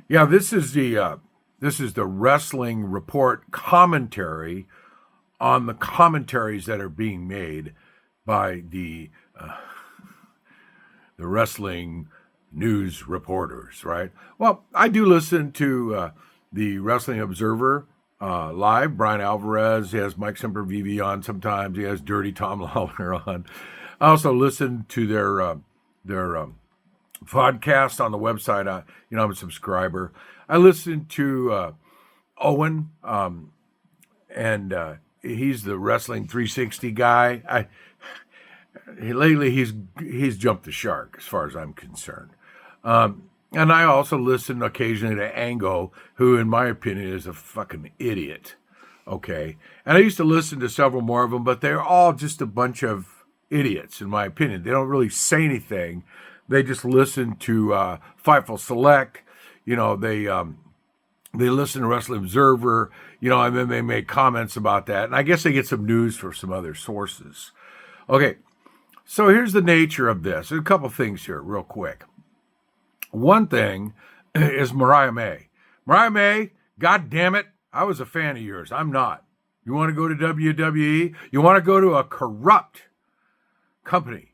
Yeah, this is the Wrestling Report commentary on the commentaries that are being made by the wrestling news reporters, right? Well, I do listen to the Wrestling Observer live. Brian Alvarez, he has Mike Sempervive on sometimes. He has Dirty Tom Lawler on. I also listen to their podcast on the website. I'm a subscriber. I listen to Owen, and he's the Wrestling 360 guy. Lately he's jumped the shark as far as I'm concerned. And I also listen occasionally to Ango, who in my opinion is a fucking idiot. Okay. And I used to listen to several more of them, but they're all just a bunch of idiots in my opinion. They don't really say anything. They just listen to Fightful Select. They listen to Wrestling Observer, and then they make comments about that. And I guess they get some news from some other sources. Okay. So here's the nature of this. There's a couple things here real quick. One thing is Mariah May. Mariah May, God damn it, I was a fan of yours. I'm not. You want to go to WWE? You want to go to a corrupt company,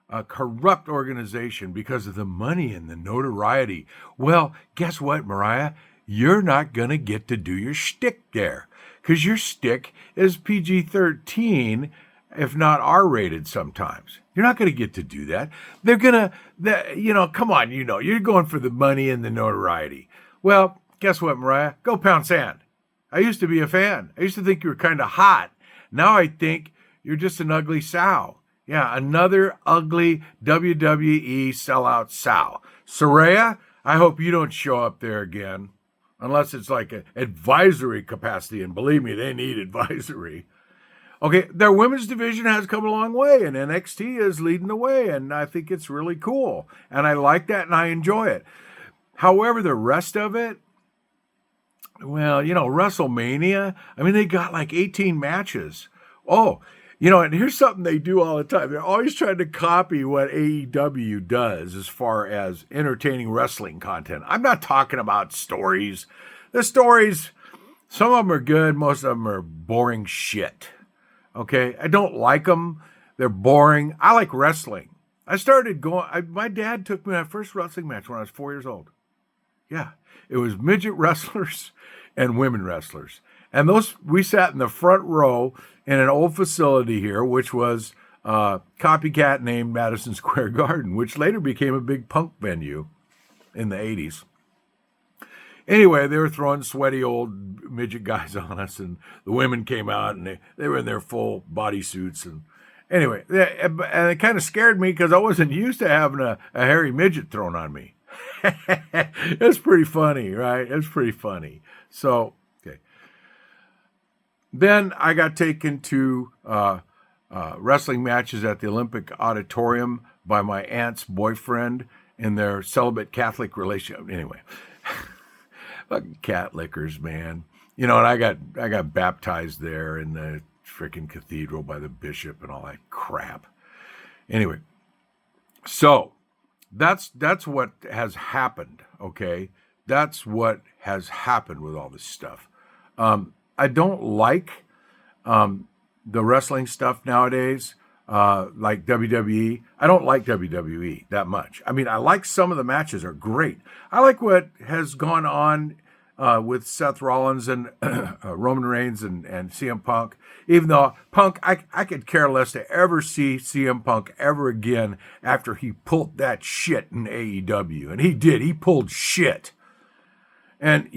a corrupt organization because of the money and the notoriety. Well, guess what, Mariah? You're not going to get to do your shtick there because your shtick is PG-13, if not R-rated sometimes. You're not going to get to do that. They're going to, come on, you're going for the money and the notoriety. Well, guess what, Mariah? Go pound sand. I used to be a fan. I used to think you were kind of hot. Now I think you're just an ugly sow. Yeah, another ugly WWE sellout sow. Saraya, I hope you don't show up there again, unless it's like an advisory capacity. And believe me, they need advisory. Okay, their women's division has come a long way, and NXT is leading the way, and I think it's really cool. And I like that, and I enjoy it. However, the rest of it, well, WrestleMania, they got like 18 matches. Oh, and here's something they do all the time. They're always trying to copy what AEW does as far as entertaining wrestling content. I'm not talking about stories. The stories, some of them are good, most of them are boring shit. Okay, I don't like them. They're boring. I like wrestling. I started going, my dad took me to my first wrestling match when I was 4 years old. Yeah, it was midget wrestlers and women wrestlers. And we sat in the front row in an old facility here, which was a copycat named Madison Square Garden, which later became a big punk venue in the 80s. Anyway, they were throwing sweaty old midget guys on us, and the women came out, and they were in their full bodysuits. And anyway, and it kind of scared me because I wasn't used to having a hairy midget thrown on me. It's pretty funny, right? It's pretty funny. So, okay. Then I got taken to wrestling matches at the Olympic Auditorium by my aunt's boyfriend in their celibate Catholic relationship. Anyway. Fucking cat lickers, man. And I got baptized there in the freaking cathedral by the bishop and all that crap. Anyway, so that's what has happened, okay? That's what has happened with all this stuff. I don't like the wrestling stuff nowadays, like WWE. I don't like WWE that much. I like some of the matches are great. I like what has gone on with Seth Rollins and Roman Reigns and CM Punk. Even though Punk, I could care less to ever see CM Punk ever again after he pulled that shit in AEW. And he did. He pulled shit. And,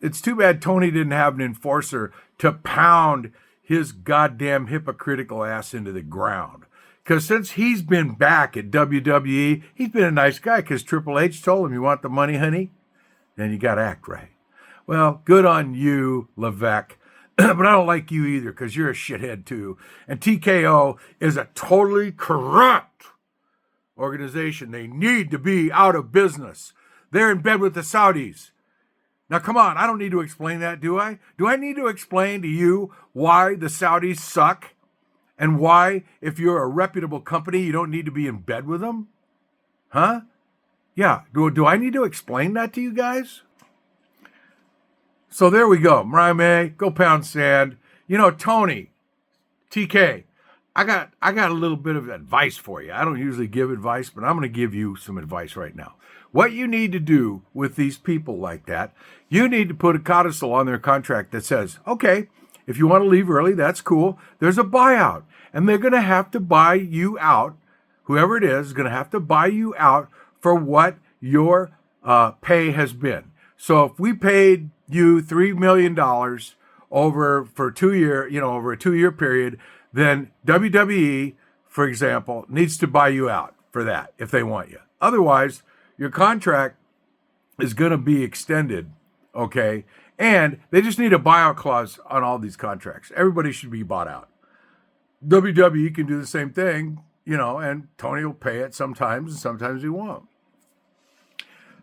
it's too bad Tony didn't have an enforcer to pound his goddamn hypocritical ass into the ground. Because since he's been back at WWE, he's been a nice guy because Triple H told him, you want the money, honey? Then you got to act right. Well, good on you, Levesque. But I don't like you either because you're a shithead too. And TKO is a totally corrupt organization. They need to be out of business. They're in bed with the Saudis. Now, come on. I don't need to explain that, do I? Do I need to explain to you why the Saudis suck? And why, if you're a reputable company, you don't need to be in bed with them? Huh? Yeah. Do I need to explain that to you guys? So there we go. Mariah May, go pound sand. Tony, TK, I got a little bit of advice for you. I don't usually give advice, but I'm going to give you some advice right now. What you need to do with these people like that, you need to put a codicil on their contract that says, okay, if you want to leave early, that's cool. There's a buyout, and they're going to have to buy you out. Whoever it is going to have to buy you out for what your pay has been. So if we paid you $3 million over a 2-year period, then WWE, for example, needs to buy you out for that if they want you. Otherwise, your contract is going to be extended, okay? And they just need a buyout clause on all these contracts. Everybody should be bought out. WWE can do the same thing, and Tony will pay it sometimes, and sometimes he won't.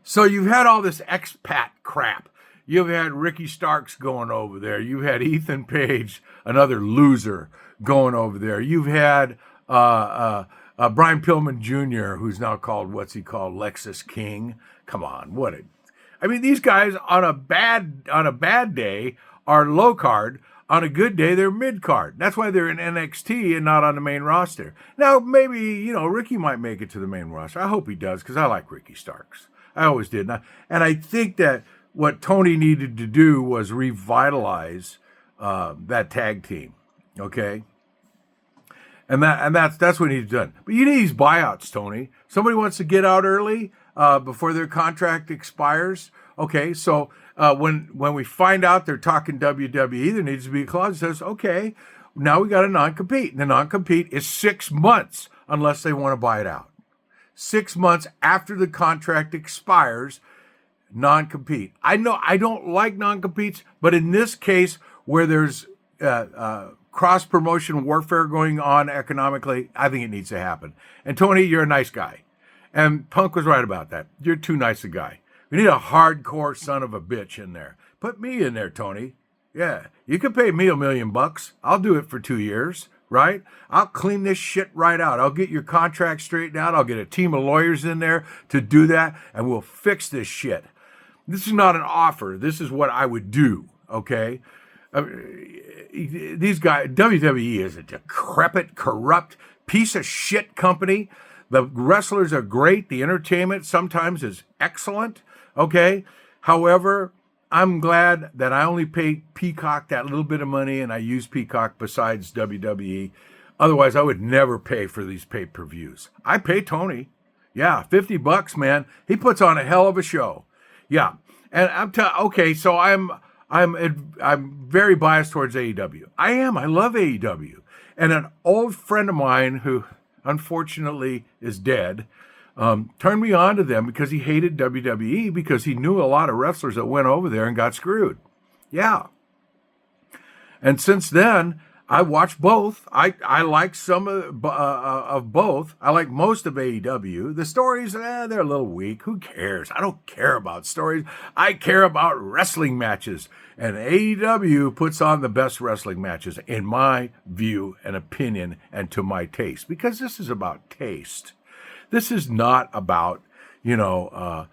So you've had all this expat crap. You've had Ricky Starks going over there. You've had Ethan Page, another loser, going over there. You've had Brian Pillman Jr., who's now called, Lexus King. Come on, these guys on a bad day are low card. On a good day, they're mid card. That's why they're in NXT and not on the main roster. Now, maybe, Ricky might make it to the main roster. I hope he does, because I like Ricky Starks. I always did. And I think that what Tony needed to do was revitalize that tag team, okay? And that's what he's done. But you need these buyouts, Tony. Somebody wants to get out early before their contract expires. Okay, so when we find out they're talking WWE, there needs to be a clause that says, okay, now we got a non-compete. And the non-compete is 6 months unless they want to buy it out. 6 months after the contract expires, non-compete. I know I don't like non-competes, but in this case where there's cross-promotion warfare going on economically, I think it needs to happen. And Tony, you're a nice guy. And Punk was right about that. You're too nice a guy. We need a hardcore son of a bitch in there. Put me in there, Tony. Yeah, you can pay me $1 million. I'll do it for 2 years, right? I'll clean this shit right out. I'll get your contract straightened out. I'll get a team of lawyers in there to do that, and we'll fix this shit. This is not an offer. This is what I would do, okay? These guys, WWE is a decrepit, corrupt piece of shit company. The wrestlers are great. The entertainment sometimes is excellent, okay? However, I'm glad that I only pay Peacock that little bit of money, and I use Peacock besides WWE. Otherwise, I would never pay for these pay-per-views. I pay Tony. Yeah, $50, man. He puts on a hell of a show. Yeah, and okay, so I'm very biased towards AEW. I am. I love AEW. And an old friend of mine who unfortunately is dead turned me on to them because he hated WWE because he knew a lot of wrestlers that went over there and got screwed. Yeah. And since then, I watch both. I like some of both. I like most of AEW. The stories, they're a little weak. Who cares? I don't care about stories. I care about wrestling matches. And AEW puts on the best wrestling matches, in my view and opinion, and to my taste. Because this is about taste. This is not about, that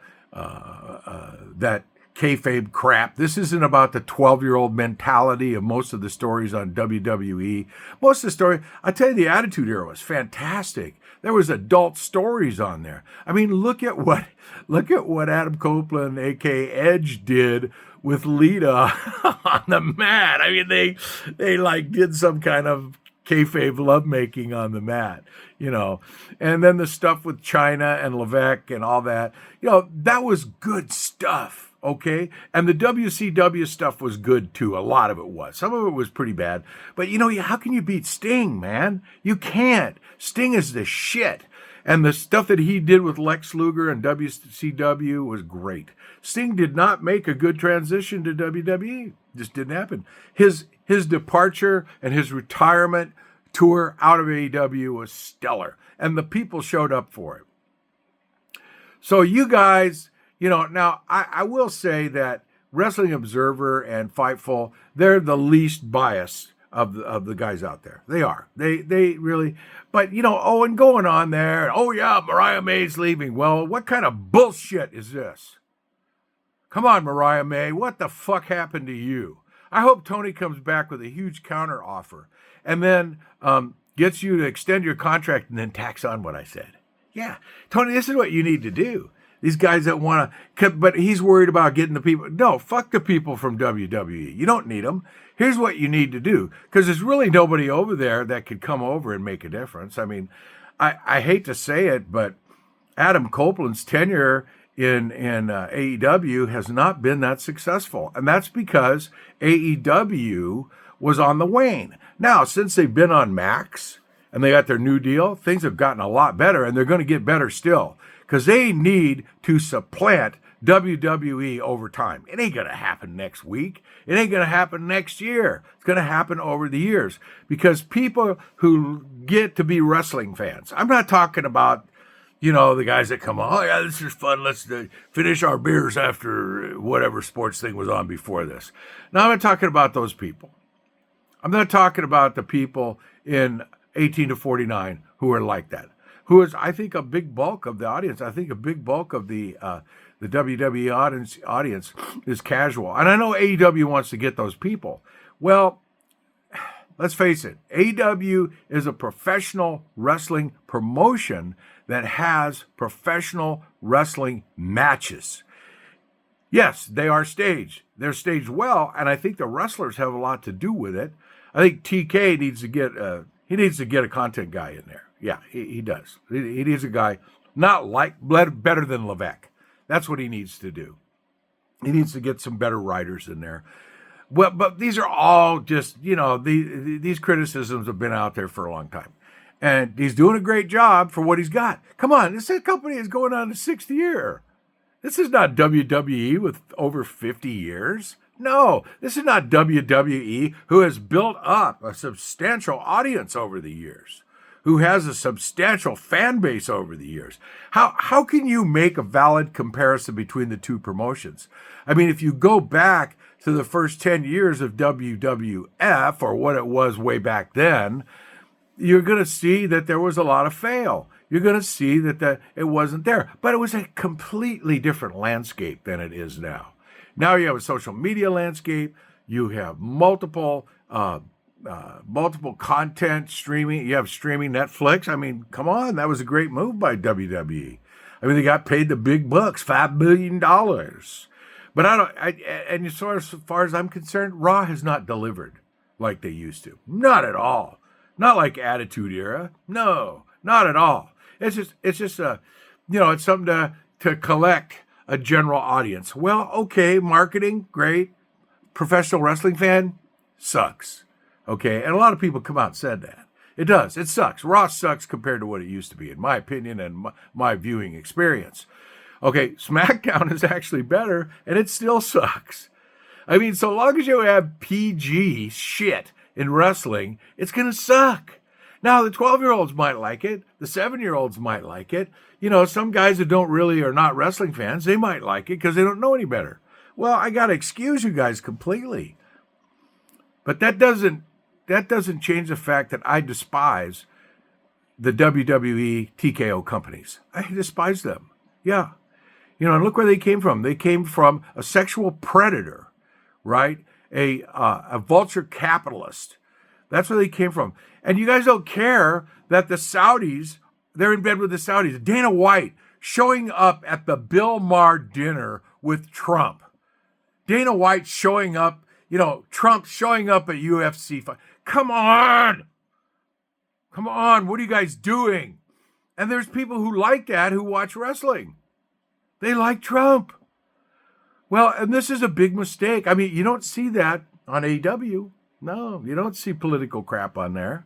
kayfabe crap. This isn't about the 12-year-old mentality of most of the stories on WWE. Most of the story, I tell you, the Attitude Era was fantastic. There was adult stories on there. I mean, look at what Adam Copeland, aka Edge, did with Lita on the mat. I mean, they like did some kind of kayfabe lovemaking on the mat, and then the stuff with Chyna and Levesque and all that, that was good stuff. Okay. And the WCW stuff was good too. A lot of it was. Some of it was pretty bad. But how can you beat Sting, man? You can't. Sting is the shit. And the stuff that he did with Lex Luger and WCW was great. Sting did not make a good transition to WWE. Just didn't happen. His departure and his retirement tour out of AEW was stellar. And the people showed up for it. So you guys, now I will say that Wrestling Observer and Fightful, they're the least biased of the guys out there. They are. They really, but and going on there, Mariah May's leaving. Well, what kind of bullshit is this? Come on, Mariah May. What the fuck happened to you? I hope Tony comes back with a huge counter offer and then gets you to extend your contract and then tax on what I said. Yeah, Tony, this is what you need to do. These guys that want to, but he's worried about getting the people. No, fuck the people from WWE. You don't need them. Here's what you need to do, because there's really nobody over there that could come over and make a difference. I mean, I hate to say it, but Adam Copeland's tenure in AEW has not been that successful. And that's because AEW was on the wane. Now, since they've been on Max and they got their new deal, things have gotten a lot better, and they're going to get better still because they need to supplant WWE over time. It ain't going to happen next week. It ain't going to happen next year. It's going to happen over the years because people who get to be wrestling fans, I'm not talking about, the guys that come on, oh yeah, this is fun. Let's finish our beers after whatever sports thing was on before this. Now, I'm not talking about those people. I'm not talking about the people in 18 to 49 who are like that, who is, I think, a big bulk of the audience. I think a big bulk of the WWE audience is casual. And I know AEW wants to get those people. Well, let's face it, AEW is a professional wrestling promotion that has professional wrestling matches. Yes, they are staged. They're staged well, and I think the wrestlers have a lot to do with it. I think TK needs to get a content guy in there. Yeah, he does. He needs a guy better than Levesque. That's what he needs to do. He needs to get some better writers in there. Well, but these are all just, these criticisms have been out there for a long time. And he's doing a great job for what he's got. Come on, this company is going on its 6th year. This is not WWE with over 50 years. No, this is not WWE who has built up a substantial audience over the years, who has a substantial fan base over the years. How can you make a valid comparison between the two promotions? I mean, if you go back to the first 10 years of WWF, or what it was way back then, you're going to see that there was a lot of fail. You're going to see that it wasn't there. But it was a completely different landscape than it is now. Now you have a social media landscape. You have multiple content streaming. You have streaming Netflix. I mean, come on. That was a great move by WWE. I mean, they got paid the big bucks, $5 billion. But and as far as I'm concerned, Raw has not delivered like they used to. Not at all. Not like Attitude Era. No, not at all. It's just it's something to collect a general audience. Well, okay, marketing, great. Professional wrestling fan, sucks. Okay, and a lot of people come out and said that. It does. It sucks. Raw sucks compared to what it used to be, in my opinion and my viewing experience. Okay, SmackDown is actually better, and it still sucks. I mean, so long as you have PG shit in wrestling, it's going to suck. Now, the 12-year-olds might like it. The 7-year-olds might like it. Some guys that are not wrestling fans, they might like it because they don't know any better. Well, I got to excuse you guys completely. But that doesn't change the fact that I despise the WWE TKO companies. I despise them. Yeah. And look where they came from. They came from a sexual predator, right? A vulture capitalist. That's where they came from. And you guys don't care that the Saudis, they're in bed with the Saudis. Dana White showing up at the Bill Maher dinner with Trump. Dana White showing up, Trump showing up at UFC fight. Come on. What are you guys doing? And there's people who like that who watch wrestling. They like Trump. Well, and this is a big mistake. I mean, you don't see that on AEW. No, you don't see political crap on there.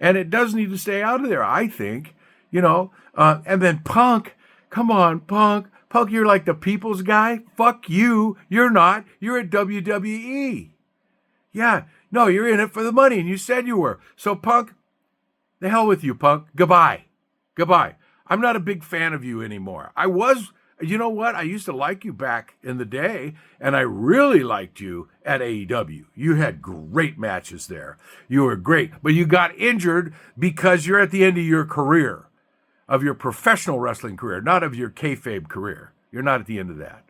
And it does need to stay out of there, I think. And then Punk, come on, Punk. Punk, you're like the people's guy. Fuck you. You're not. You're at WWE. Yeah, no, you're in it for the money, and you said you were. So, Punk, the hell with you, Punk. Goodbye. I'm not a big fan of you anymore. I was. You know what? I used to like you back in the day, and I really liked you at AEW. You had great matches there. You were great, but you got injured because you're at the end of your career, of your professional wrestling career, not of your kayfabe career. You're not at the end of that.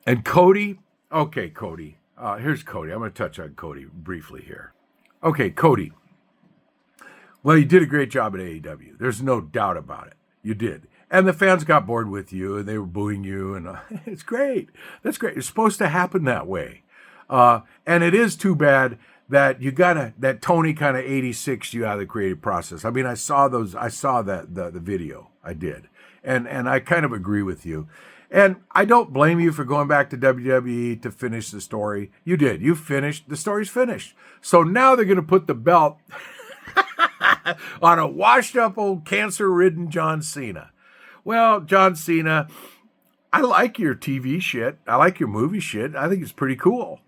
And Cody, okay, Cody. Here's Cody. I'm going to touch on Cody briefly here. Okay, Cody. Well, you did a great job at AEW. There's no doubt about it. You did. And the fans got bored with you, and they were booing you, and it's great. That's great. It's supposed to happen that way. And it is too bad that that Tony kind of 86 you out of the creative process. I mean, I saw the video. I did. And I kind of agree with you. And I don't blame you for going back to WWE to finish the story. You did. You finished. The story's finished. So now they're going to put the belt on a washed up old cancer-ridden John Cena. Well, John Cena, I like your TV shit. I like your movie shit. I think it's pretty cool.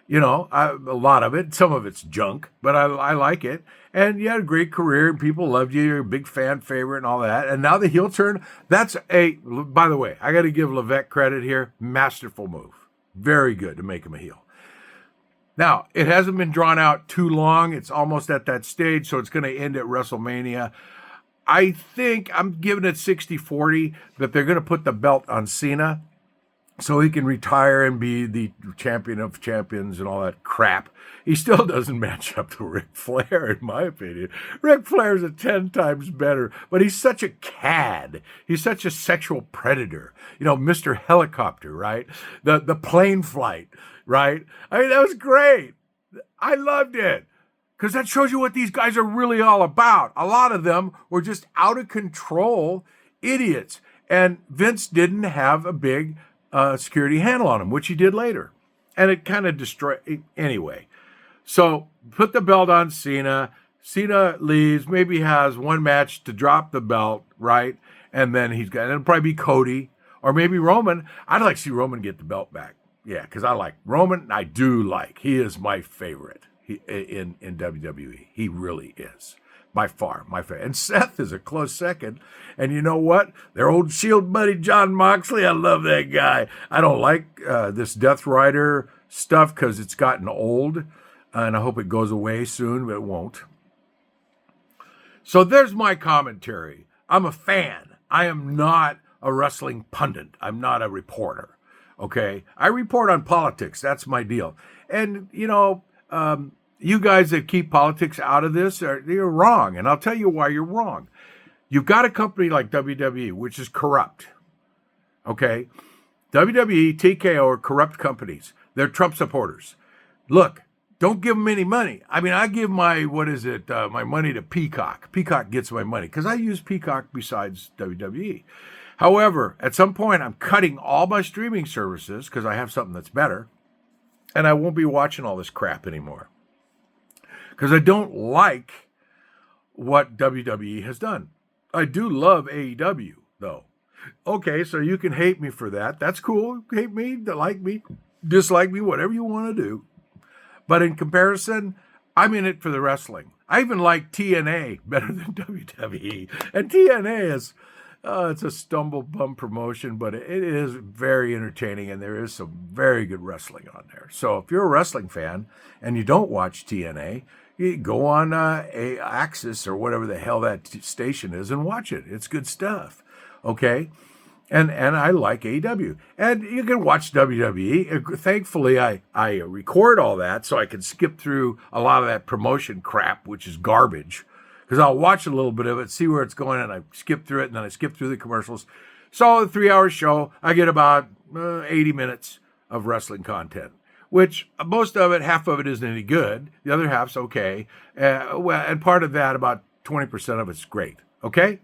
You know, a lot of it. Some of it's junk, but I like it. And you had a great career, and people loved you. You're a big fan favorite and all that. And now the heel turn, by the way, I got to give Levesque credit here. Masterful move. Very good to make him a heel. Now, it hasn't been drawn out too long. It's almost at that stage, so it's going to end at WrestleMania. I think I'm giving it 60-40 that they're going to put the belt on Cena so he can retire and be the champion of champions and all that crap. He still doesn't match up to Ric Flair, in my opinion. Ric Flair's 10 times better, but he's such a cad. He's such a sexual predator. You know, Mr. Helicopter, right? The plane flight, right? I mean, that was great. I loved it. Because that shows you what these guys are really all about. A lot of them were just out of control idiots. And Vince didn't have a big security handle on him, which he did later. And it kind of destroyed. Anyway, so put the belt on Cena. Cena leaves, maybe has one match to drop the belt, right? And then it'll probably be Cody or maybe Roman. I'd like to see Roman get the belt back. Yeah, because I like Roman. I do like. He is my favorite. In WWE. He really is. By far, my favorite. And Seth is a close second. And you know what? Their old Shield buddy, John Moxley, I love that guy. I don't like this Death Rider stuff because it's gotten old. And I hope it goes away soon, but it won't. So there's my commentary. I'm a fan. I am not a wrestling pundit. I'm not a reporter. Okay? I report on politics. That's my deal. And, you know, you guys that keep politics out of this, you're wrong. And I'll tell you why you're wrong. You've got a company like WWE, which is corrupt. Okay? WWE, TKO are corrupt companies. They're Trump supporters. Look, don't give them any money. I mean, I give my money to Peacock. Peacock gets my money because I use Peacock besides WWE. However, at some point, I'm cutting all my streaming services because I have something that's better. And I won't be watching all this crap anymore. Because I don't like what WWE has done. I do love AEW, though. Okay, so you can hate me for that. That's cool. Hate me, like me, dislike me, whatever you want to do. But in comparison, I'm in it for the wrestling. I even like TNA better than WWE. And TNA is... it's a stumble bum promotion, but it is very entertaining, and there is some very good wrestling on there. So if you're a wrestling fan and you don't watch TNA, you go on Axis or whatever the hell that station is and watch it. It's good stuff, okay? And I like AEW. And you can watch WWE. Thankfully, I record all that so I can skip through a lot of that promotion crap, which is garbage. Because I'll watch a little bit of it, see where it's going, and I skip through it, and then I skip through the commercials. So the 3-hour show, I get about 80 minutes of wrestling content, which most of it, half of it isn't any good. The other half's okay. And part of that, about 20% of it's great. Okay?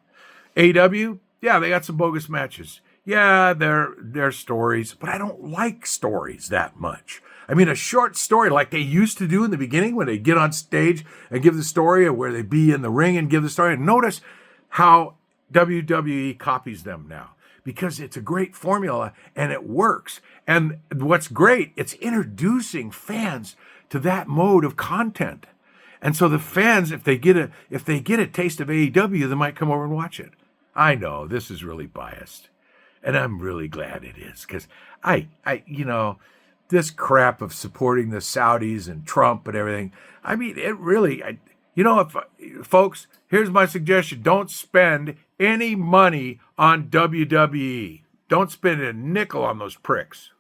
AEW, yeah, they got some bogus matches. Yeah, they're stories, but I don't like stories that much. I mean, a short story like they used to do in the beginning when they get on stage and give the story, or where they be in the ring and give the story. And notice how WWE copies them now, because it's a great formula and it works. And what's great, it's introducing fans to that mode of content. And so the fans, if they get a taste of AEW, they might come over and watch it. I know this is really biased, and I'm really glad it is, because this crap of supporting the Saudis and Trump and everything. I mean, it really, folks, here's my suggestion. Don't spend any money on WWE. Don't spend a nickel on those pricks.